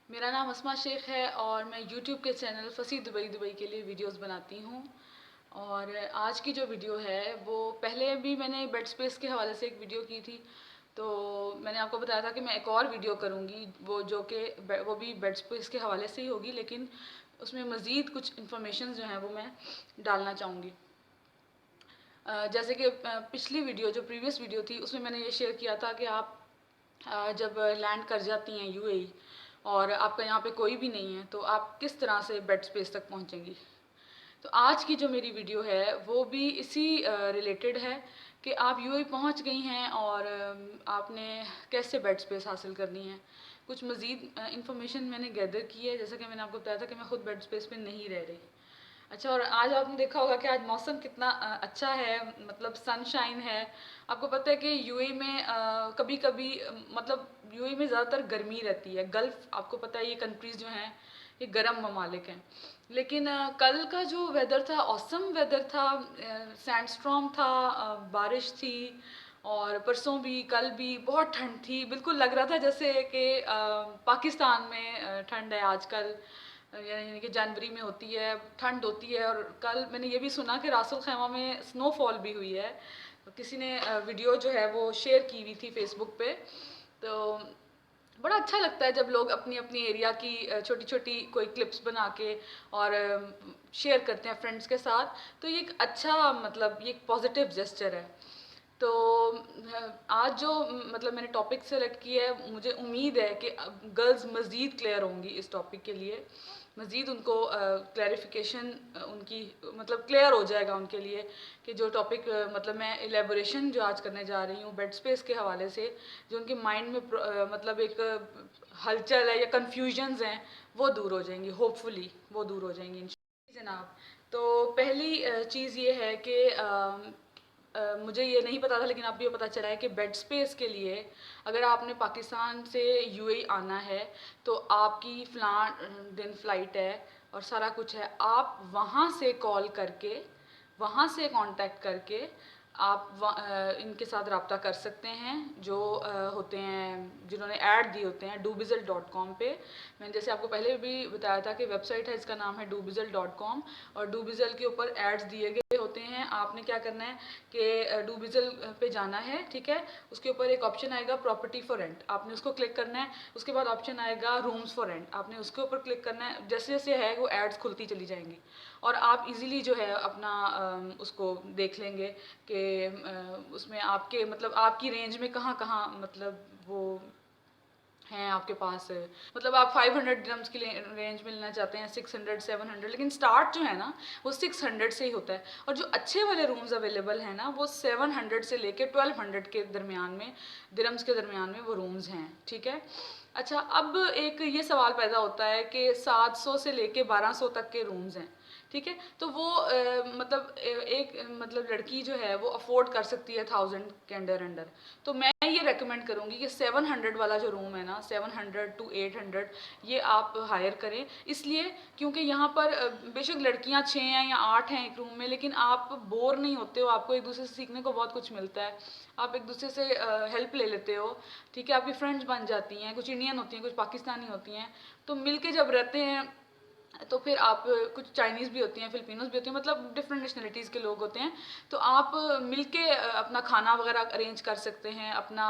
मेरा नाम अस्मा शेख है और मैं YouTube के चैनल फसी दुबई के लिए वीडियोस बनाती हूँ। और आज की जो वीडियो है वो पहले भी मैंने बेड स्पेस के हवाले से एक वीडियो की थी। तो मैंने आपको बताया था कि मैं एक और वीडियो करूँगी वो भी बेड स्पेस के हवाले से ही होगी, लेकिन उसमें मज़ीद कुछ इन्फॉर्मेशन जो हैं वो मैं डालना चाहूँगी। जैसे कि पिछली वीडियो जो प्रीवियस वीडियो थी उसमें मैंने ये शेयर किया था कि आप जब लैंड कर जाती हैं यूएई और आपका यहाँ पे कोई भी नहीं है तो आप किस तरह से बेड स्पेस तक पहुँचेंगी। तो आज की जो मेरी वीडियो है वो भी इसी रिलेटेड है कि आप यूएई पहुँच गई हैं और आपने कैसे बेड स्पेस हासिल करनी है। कुछ मज़ीद इन्फॉर्मेशन मैंने गैदर की है, जैसा कि मैंने आपको बताया था कि मैं खुद बेड स्पेस पे नहीं रह रही। अच्छा, और आज आपने देखा होगा कि आज मौसम कितना अच्छा है, मतलब सनशाइन है। आपको पता है कि यूएई में कभी कभी मतलब यूएई में ज़्यादातर गर्मी रहती है। गल्फ़, आपको पता है ये कंट्रीज़ जो हैं ये गर्म ममालिक हैं। लेकिन कल का जो वेदर था ऑसम वेदर था, सैंडस्टॉर्म था, बारिश थी। और परसों भी कल भी बहुत ठंड थी, बिल्कुल लग रहा था जैसे कि पाकिस्तान में ठंड है आजकल, यानी कि जनवरी में होती है ठंड होती है। और कल मैंने ये भी सुना कि रासुल खैमा में स्नोफॉल भी हुई है। तो किसी ने वीडियो जो है वो शेयर की हुई थी फेसबुक पे। तो बड़ा अच्छा लगता है जब लोग अपनी अपनी एरिया की छोटी छोटी कोई क्लिप्स बना के और शेयर करते हैं फ्रेंड्स के साथ। तो ये एक अच्छा, मतलब ये एक पॉजिटिव जेस्चर है। तो आज जो मतलब मैंने टॉपिक सेलेक्ट किया है, मुझे उम्मीद है कि गर्ल्स मज़ीद क्लियर होंगी इस टॉपिक के लिए, मज़ीद उनको क्लैरिफिकेशन उनकी मतलब क्लियर हो जाएगा उनके लिए कि जो टॉपिक मतलब मैं एलेबोरेशन जो आज करने जा रही हूँ बेड स्पेस के हवाले से, जो उनके माइंड में मतलब एक हलचल है या कन्फ्यूजन्स हैं वो दूर हो जाएंगी, होपफुली वो दूर हो जाएंगी जनाब। तो पहली चीज़ ये है कि मुझे ये नहीं पता था, लेकिन अब ये पता चला है कि बेड स्पेस के लिए अगर आपने पाकिस्तान से यूएई आना है तो आपकी दिन फ़्लाइट है और सारा कुछ है। आप वहाँ से कॉल करके, वहाँ से कांटेक्ट करके आप इनके साथ रब्ता कर सकते हैं जो होते हैं, जिन्होंने ऐड दिए होते हैं doobizl.com पे। मैंने जैसे आपको पहले भी बताया था कि वेबसाइट है, इसका नाम है doobizl.com। और डूबिजल के ऊपर एड्स दिए गए होते हैं। आपने क्या करना है कि डूबिजल पे जाना है, ठीक है। उसके ऊपर एक ऑप्शन आएगा प्रॉपर्टी फॉर रेंट, आपने उसको क्लिक करना है। उसके बाद ऑप्शन आएगा रूम्स फॉर रेंट, आपने उसके ऊपर क्लिक करना है। जैसे जैसे है वो एड्स खुलती चली जाएंगी और आप इजीली जो है अपना उसको देख लेंगे कि उसमें आपके मतलब आपकी रेंज में कहाँ कहाँ मतलब वो हैं आपके पास। मतलब आप 500 ड्रम्स की रेंज में लेना चाहते हैं, 600 700, लेकिन स्टार्ट जो है ना वो 600 से ही होता है। और जो अच्छे वाले रूम्स अवेलेबल हैं ना वो 700 से लेके 1200 के दरमियान में, दिरम्स के दरमियान में वो रूम्स हैं, ठीक है। अच्छा, अब एक ये सवाल पैदा होता है कि 700 से लेके 1200 तक के रूम्स हैं, ठीक है। तो वो मतलब एक मतलब लड़की जो है वो अफोर्ड कर सकती है 1000 के अंडर अंडर। तो मैं ये रेकमेंड करूँगी कि 700 वाला जो रूम है ना, 700 to 800, ये आप हायर करें। इसलिए क्योंकि यहाँ पर बेशक लड़कियाँ 6 हैं या 8 हैं एक रूम में, लेकिन आप बोर नहीं होते हो, आपको एक दूसरे से सीखने को बहुत कुछ मिलता है। आप एक दूसरे से हेल्प ले लेते हो, ठीक है। आपकी फ्रेंड्स बन जाती हैं, कुछ इंडियन होती हैं, कुछ पाकिस्तानी होती हैं। तो मिल के जब रहते हैं तो फिर आप कुछ चाइनीज़ भी होती हैं, फिलिपिनोज भी होती हैं, मतलब डिफरेंट नेशनलिटीज़ के लोग होते हैं। तो आप मिलके अपना खाना वगैरह अरेंज कर सकते हैं, अपना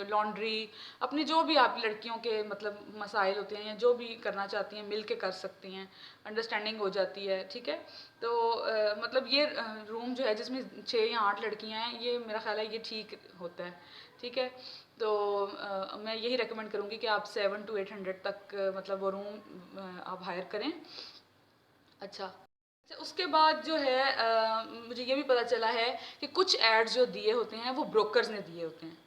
लॉन्ड्री, अपने जो भी आप लड़कियों के मतलब मसाइल होते हैं या जो भी करना चाहती हैं मिल के कर सकती हैं, अंडरस्टैंडिंग हो जाती है, ठीक है। तो मतलब ये रूम जो है जिसमें 6 या 8 लड़कियाँ हैं, ये मेरा ख्याल है ये ठीक होता है, ठीक है। तो मैं यही रेकमेंड करूँगी कि आप 700 to 800 तक मतलब वो रूम आप हायर करें। अच्छा, उसके बाद जो है मुझे ये भी पता चला है कि कुछ एड्स जो दिए होते हैं वो ब्रोकर्स ने दिए होते हैं।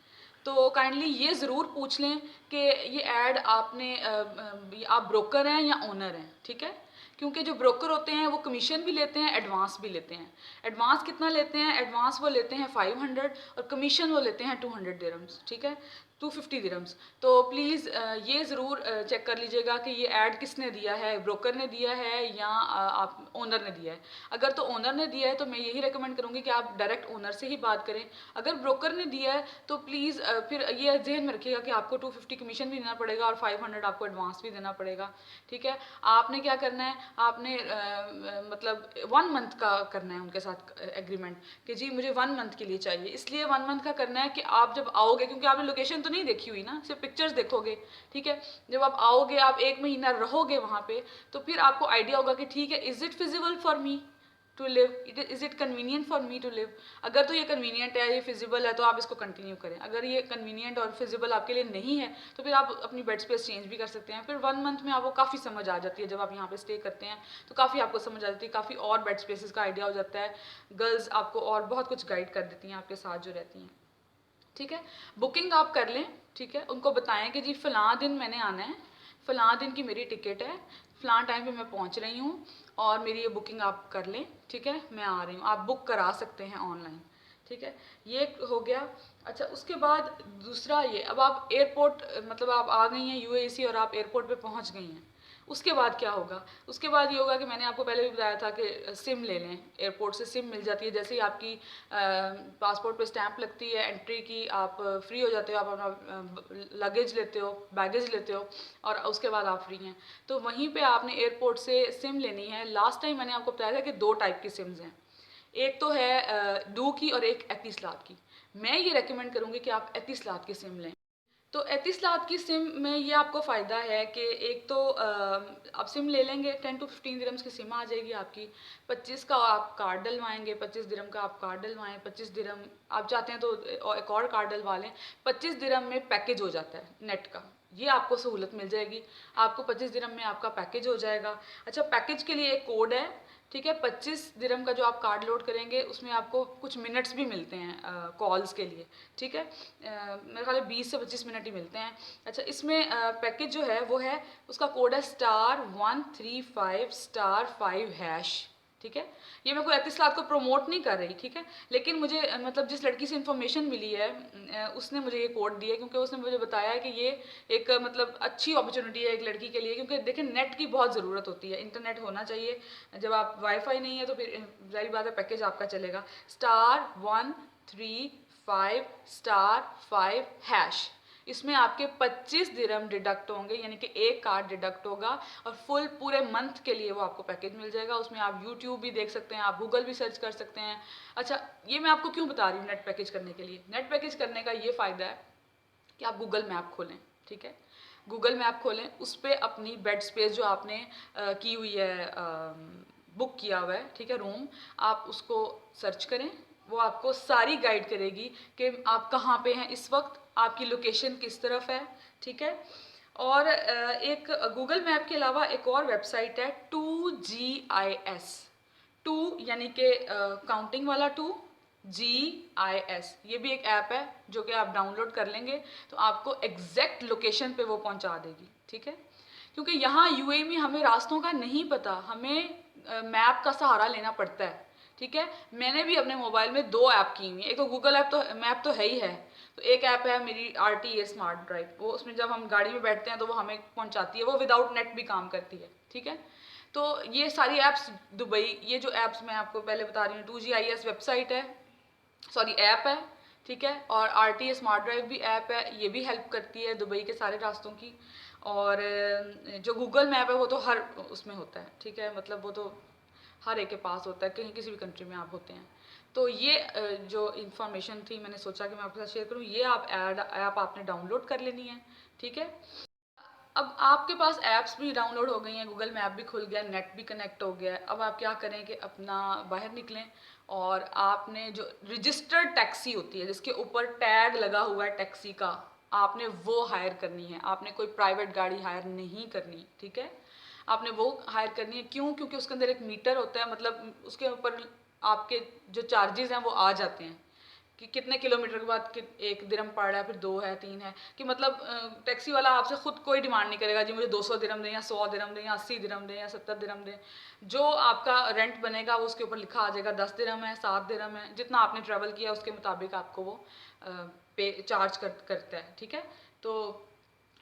तो काइंडली ये ज़रूर पूछ लें कि ये ऐड आपने आप ब्रोकर हैं या ओनर हैं, ठीक है। क्योंकि जो ब्रोकर होते हैं वो कमीशन भी लेते हैं, एडवांस भी लेते हैं। एडवांस कितना लेते हैं? एडवांस वो लेते हैं 500 और कमीशन वो लेते हैं 200 दिरहम्स, ठीक है। 250 दिरम्स। तो प्लीज़ ये ज़रूर चेक कर लीजिएगा कि ये ऐड किसने दिया है, ब्रोकर ने दिया है या आप ओनर ने दिया है। अगर तो ओनर ने दिया है तो मैं यही रेकमेंड करूँगी कि आप डायरेक्ट ओनर से ही बात करें। अगर ब्रोकर ने दिया है तो प्लीज़ फिर ये ज़हन में रखिएगा कि आपको 250 कमीशन भी देना पड़ेगा और 500 आपको एडवांस भी देना पड़ेगा। ठीक है, आपने क्या करना है, आपने मतलब 1 मंथ का करना है उनके साथ एग्रीमेंट कि जी मुझे 1 मंथ के लिए चाहिए। इसलिए 1 मंथ का करना है कि आप जब आओगे, क्योंकि आपने लोकेशन तो नहीं देखी हुई ना, सिर्फ पिक्चर्स देखोगे। ठीक है, जब आप आओगे, आप 1 महीना रहोगे वहाँ पे, तो फिर आपको आइडिया होगा कि ठीक है, is it feasible for me to live, is it convenient for me to live. अगर तो ये कन्वीनियंट है, ये फिजिबल है, तो आप इसको कंटिन्यू करें। अगर ये कन्वीनियंट और फिजिबल आपके लिए नहीं है तो फिर आप अपनी बेड स्पेस चेंज भी कर सकते हैं। फिर 1 मंथ में आपको काफ़ी समझ आ जाती है, जब आप यहाँ पे स्टे करते हैं तो काफ़ी आपको समझ आ जाती है, काफ़ी और बेड स्पेसेस का आइडिया हो जाता है। गर्ल्स आपको और बहुत कुछ गाइड कर देती हैं आपके साथ जो रहती हैं। ठीक है, बुकिंग आप कर लें। ठीक है, उनको बताएं कि जी फ़लाँ दिन मैंने आना है, फ़लाँ दिन की मेरी टिकट है, फ़लाँ टाइम पे मैं पहुंच रही हूँ और मेरी ये बुकिंग आप कर लें। ठीक है, मैं आ रही हूँ, आप बुक करा सकते हैं ऑनलाइन। ठीक है, ये हो गया। अच्छा, उसके बाद दूसरा ये, अब आप एयरपोर्ट मतलब आप आ गई हैं यूएई और आप एयरपोर्ट पे पहुंच गई हैं। उसके बाद क्या होगा, उसके बाद ये होगा कि मैंने आपको पहले भी बताया था कि सिम ले लें। एयरपोर्ट से सिम मिल जाती है, जैसे ही आपकी पासपोर्ट पे स्टैंप लगती है एंट्री की, आप फ्री हो जाते हो, आप अपना लगेज लेते हो, बैगेज लेते हो और उसके बाद आप फ्री हैं। तो वहीं पे आपने एयरपोर्ट से सिम लेनी है। लास्ट टाइम मैंने आपको बताया था कि 2 टाइप की सिम्स हैं, एक तो है डू की और एक एतिसलात की। मैं ये रेकमेंड करूँगी कि आप एतिसलात की सिम लें। तो एतिसलात की सिम में ये आपको फ़ायदा है कि एक तो आप सिम ले लेंगे, 10 to 15 दिरम्स की सिम आ जाएगी आपकी। 25 का आप कार्ड डलवाएंगे, 25 दिरम का आप कार्ड डलवाएं, 25 दिरम आप चाहते हैं तो एक और कार्ड डलवा लें। 25 दिरम में पैकेज हो जाता है नेट का, ये आपको सहूलत मिल जाएगी। आपको 25 दिरम में आपका पैकेज हो जाएगा। अच्छा, पैकेज के लिए एक कोड है। ठीक है, 25 दिरम का जो आप कार्ड लोड करेंगे उसमें आपको कुछ मिनट्स भी मिलते हैं कॉल्स के लिए। ठीक है, मेरे ख्याल में 20 से 25 मिनट ही मिलते हैं। अच्छा, इसमें पैकेज जो है वो है, उसका कोड है *135*5#। ठीक है, ये मैं कोई एतिसलात को प्रमोट नहीं कर रही। ठीक है, लेकिन मुझे मतलब जिस लड़की से इन्फॉर्मेशन मिली है उसने मुझे ये कोड दिया, क्योंकि उसने मुझे बताया है कि ये एक मतलब अच्छी अपॉर्चुनिटी है एक लड़की के लिए, क्योंकि देखिए नेट की बहुत ज़रूरत होती है, इंटरनेट होना चाहिए। जब आप वाईफाई नहीं है तो फिर जाहिर बात है पैकेज आपका चलेगा *135*5#। इसमें आपके 25 दिरहम डिडक्ट होंगे, यानी कि एक कार्ड डिडक्ट होगा और फुल पूरे मंथ के लिए वो आपको पैकेज मिल जाएगा। उसमें आप यूट्यूब भी देख सकते हैं, आप गूगल भी सर्च कर सकते हैं। अच्छा, ये मैं आपको क्यों बता रही हूँ नेट पैकेज करने के लिए। नेट पैकेज करने का ये फ़ायदा है कि आप गूगल मैप खोलें। ठीक है, गूगल मैप खोलें, उस पर अपनी बेड स्पेस जो आपने की हुई है, बुक किया हुआ है, ठीक है, रूम, आप उसको सर्च करें। वो आपको सारी गाइड करेगी कि आप कहाँ पे हैं इस वक्त, आपकी लोकेशन किस तरफ है। ठीक है, और एक गूगल मैप के अलावा एक और वेबसाइट है 2GIS। 2 यानी कि काउंटिंग वाला 2, GIS, ये भी एक ऐप है जो कि आप डाउनलोड कर लेंगे तो आपको एग्जैक्ट लोकेशन पे वो पहुंचा देगी। ठीक है, क्योंकि यहाँ यूएई में हमें रास्तों का नहीं पता, हमें मैप का सहारा लेना पड़ता है। ठीक है, मैंने भी अपने मोबाइल में 2 ऐप की हुई हैं। एक तो गूगल ऐप तो मैप तो है ही है, तो एक ऐप है मेरी RTA स्मार्ट ड्राइव, वो उसमें जब हम गाड़ी में बैठते हैं तो वो हमें पहुंचाती है, वो विदाउट नेट भी काम करती है। ठीक है, तो ये सारी ऐप्स दुबई, ये जो ऐप्स मैं आपको पहले बता रही हूँ, 2GIS वेबसाइट है, सॉरी ऐप है। ठीक है, और RTA स्मार्ट ड्राइव भी ऐप है, ये भी हेल्प करती है दुबई के सारे रास्तों की। और जो गूगल मैप है वो तो हर उसमें होता है। ठीक है, मतलब वो तो हर एक के पास होता है, कहीं किसी भी कंट्री में आप होते हैं। तो ये जो इन्फॉर्मेशन थी मैंने सोचा कि मैं आपके साथ शेयर करूँ। ये आप ऐप आपने डाउनलोड कर लेनी है। ठीक है, अब आपके पास ऐप्स भी डाउनलोड हो गई हैं, गूगल मैप भी खुल गया, नेट भी कनेक्ट हो गया है। अब आप क्या करें कि अपना बाहर निकलें और आपने जो रजिस्टर्ड टैक्सी होती है जिसके ऊपर टैग लगा हुआ है टैक्सी का, आपने वो हायर करनी है। आपने कोई प्राइवेट गाड़ी हायर नहीं करनी। ठीक है, आपने वो हायर करनी है। क्यों? क्योंकि उसके अंदर एक मीटर होता है, मतलब उसके ऊपर आपके जो चार्जेस हैं वो आ जाते हैं। कि कितने किलोमीटर के बाद एक दिरहम पड़ रहा है, फिर 2 है, 3 है, कि मतलब टैक्सी वाला आपसे खुद कोई डिमांड नहीं करेगा जी मुझे 200 दिरहम दें या 100 दिरहम दें या 80 दिरहम दें या 70 दिरहम दें। जो आपका रेंट बनेगा वो उसके ऊपर लिखा आ जाएगा, 10 दिरहम है, 7 दिरहम है, जितना आपने ट्रैवल किया उसके मुताबिक आपको वो पे चार्ज करता है, ठीक है। तो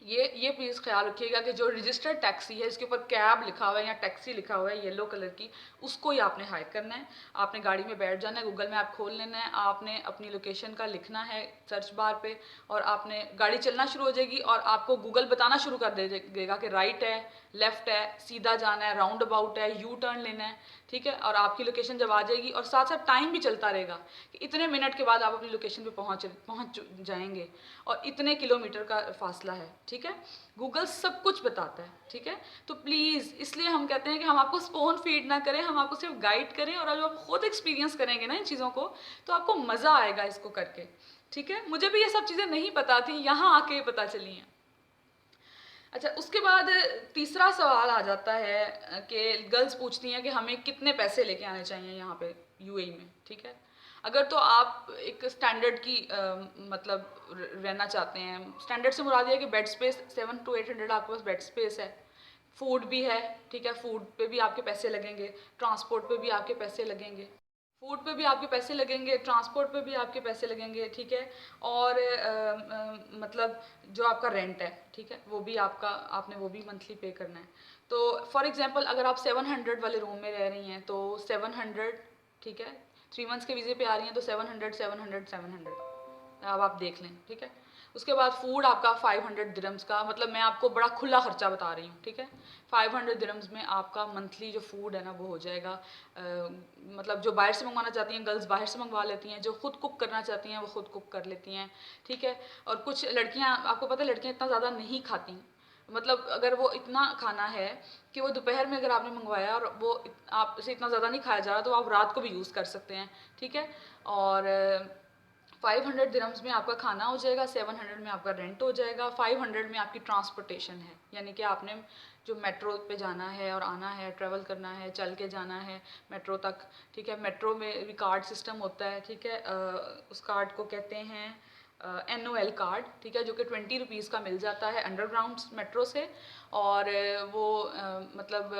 ये प्लीज़ ख्याल रखिएगा कि जो रजिस्टर्ड टैक्सी है, इसके ऊपर कैब लिखा हुआ है या टैक्सी लिखा हुआ है येलो कलर की, उसको ही आपने हायर करना है। आपने गाड़ी में बैठ जाना है, गूगल मैप खोल लेना है, आपने अपनी लोकेशन का लिखना है सर्च बार पे, और आपने गाड़ी चलना शुरू हो जाएगी और आपको गूगल बताना शुरू कर देगा कि राइट है, लेफ्ट है, सीधा जाना है, राउंड अबाउट है, यू टर्न लेना है, ठीक है। और आपकी लोकेशन जब आ जाएगी, और साथ साथ टाइम भी चलता रहेगा कि इतने मिनट के बाद आप अपनी लोकेशन पे पहुंच जाएंगे और इतने किलोमीटर का फासला है, ठीक है। गूगल सब कुछ बताता है, ठीक है। तो प्लीज़, इसलिए हम कहते हैं कि हम आपको स्पोन फीड ना करें, हम आपको सिर्फ गाइड करें, और जब आप खुद एक्सपीरियंस करेंगे ना इन चीज़ों को, तो आपको मज़ा आएगा इसको करके, ठीक है। मुझे भी ये सब चीज़ें नहीं पता थी, यहाँ आके पता चली हैं। अच्छा, उसके बाद तीसरा सवाल आ जाता है कि गर्ल्स पूछती हैं कि हमें कितने पैसे लेके आने चाहिए यहाँ पे यूएई में, ठीक है। अगर तो आप एक स्टैंडर्ड की मतलब रहना चाहते हैं, स्टैंडर्ड से मुराद ये है कि बेड स्पेस 700 to 800 आपके पास बेड स्पेस है, फूड भी है, ठीक है, फूड पे भी आपके पैसे लगेंगे, ट्रांसपोर्ट पे भी आपके पैसे लगेंगे, फूड पे भी आपके पैसे लगेंगे, ट्रांसपोर्ट पे भी आपके पैसे लगेंगे, ठीक है। और मतलब जो आपका रेंट है, ठीक है, वो भी आपने वो भी मंथली पे करना है। तो फॉर एग्जांपल अगर आप 700 वाले रूम में रह रही हैं तो 700, ठीक है, 3 मंथ्स के वीज़े पे आ रही हैं तो 700 700 700 अब आप देख लें, ठीक है। उसके बाद फूड आपका 500 दिरम्स का, मतलब मैं आपको बड़ा खुला खर्चा बता रही हूँ, ठीक है। 500 दिरम्स में आपका मंथली जो फूड है ना वो हो जाएगा। मतलब जो बाहर से मंगवाना चाहती हैं गर्ल्स बाहर से मंगवा लेती हैं, जो खुद कुक करना चाहती हैं वो खुद कुक कर लेती हैं, ठीक है। और कुछ लड़कियाँ, आपको पता है लड़कियाँ इतना ज़्यादा नहीं खाती, मतलब अगर वो इतना खाना है कि वो दोपहर में अगर आपने मंगवाया और वो आपसे इतना ज़्यादा नहीं खाया जा रहा, तो आप रात को भी यूज़ कर सकते हैं, ठीक है। और 500 दिरम्स में आपका खाना हो जाएगा, 700 में आपका रेंट हो जाएगा, 500 में आपकी ट्रांसपोर्टेशन है, यानी कि आपने जो मेट्रो पे जाना है और आना है, ट्रैवल करना है, चल के जाना है मेट्रो तक, ठीक है। मेट्रो में भी कार्ड सिस्टम होता है, ठीक है। उस कार्ड को कहते हैं NOL कार्ड, ठीक है, जो कि 20 रुपीज़ का मिल जाता है अंडरग्राउंड मेट्रो से। और वो मतलब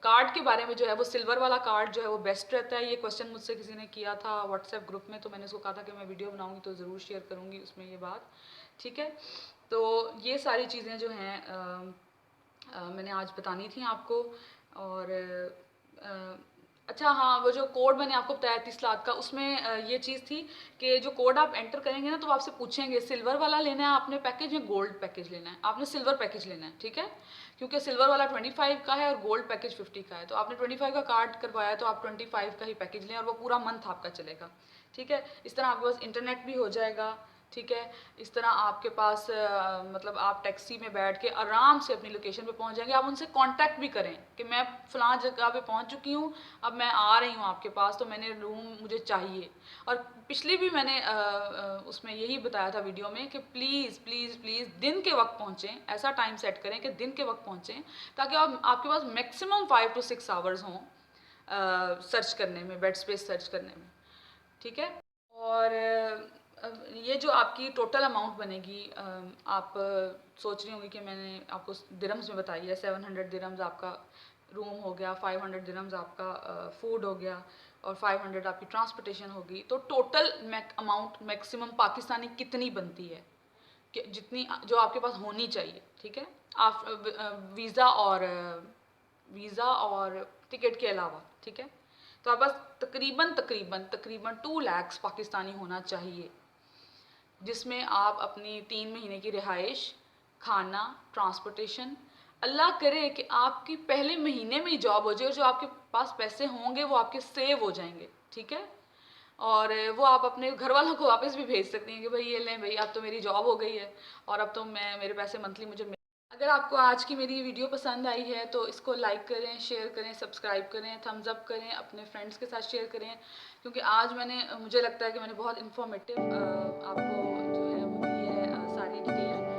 कार्ड के बारे में जो है वो सिल्वर वाला कार्ड जो है वो बेस्ट रहता है। ये क्वेश्चन मुझसे किसी ने किया था व्हाट्सएप ग्रुप में, तो मैंने उसको कहा था कि मैं वीडियो बनाऊंगी तो ज़रूर शेयर करूंगी उसमें ये बात, ठीक है। तो ये सारी चीज़ें जो हैं मैंने आज बतानी थी आपको। और अच्छा हाँ, वो जो कोड मैंने आपको बताया 30 लाख का, उसमें ये चीज़ थी कि जो कोड आप एंटर करेंगे ना तो आपसे पूछेंगे सिल्वर वाला लेना है आपने पैकेज या गोल्ड पैकेज लेना है। आपने सिल्वर पैकेज लेना है, ठीक है, क्योंकि सिल्वर वाला 25 का है और गोल्ड पैकेज 50 का है। तो आपने 25 का कार्ड करवाया तो आप 25 का ही पैकेज लें और वो पूरा मंथ आपका चलेगा, ठीक है। इस तरह आपके पास इंटरनेट भी हो जाएगा, ठीक है। इस तरह आपके पास मतलब आप टैक्सी में बैठ के आराम से अपनी लोकेशन पे पहुंच जाएंगे। आप उनसे कांटेक्ट भी करें कि मैं फ़लाँ जगह पे पहुंच चुकी हूँ, अब मैं आ रही हूँ आपके पास, तो मैंने रूम मुझे चाहिए। और पिछली भी मैंने उसमें यही बताया था वीडियो में कि प्लीज़ प्लीज़ प्लीज़ दिन के वक्त पहुँचें, ऐसा टाइम सेट करें कि दिन के वक्त पहुँचें, ताकि आपके पास मैक्सिमम 5 to 6 आवर्स हों सर्च करने में, बेड स्पेस सर्च करने में, ठीक है। और ये जो आपकी टोटल अमाउंट बनेगी, आप सोच रही होंगी कि मैंने आपको दिरम्स में बताई है। 700 दिरम्स आपका रूम हो गया, 500 दिरम्स आपका फूड हो गया, और 500 आपकी ट्रांसपोर्टेशन होगी। तो टोटल अमाउंट मैक्सिमम पाकिस्तानी कितनी बनती है, कि जितनी जो आपके पास होनी चाहिए, ठीक है। आप वीज़ा और टिकट के अलावा, ठीक है। तो आप बस तकरीबन 2 लाख पाकिस्तानी होना चाहिए, जिसमें आप अपनी 3 महीने की रिहाइश, खाना, ट्रांसपोर्टेशन, अल्लाह करे कि आपकी पहले महीने में ही जॉब हो जाए और जो आपके पास पैसे होंगे वो आपके सेव हो जाएंगे, ठीक है। और वो आप अपने घर वालों को वापस भी भेज सकती हैं कि भाई ये लें भाई, अब तो मेरी जॉब हो गई है और अब तो मेरे पैसे मंथली मुझे मिल। अगर आपको आज की मेरी वीडियो पसंद आई है तो इसको लाइक करें, शेयर करें, सब्सक्राइब करें, थम्स अप करें, अपने फ्रेंड्स के साथ शेयर करें, क्योंकि आज मुझे लगता है कि मैंने बहुत इन्फॉर्मेटिव आपको जो है वो दी है सारी डिटेल।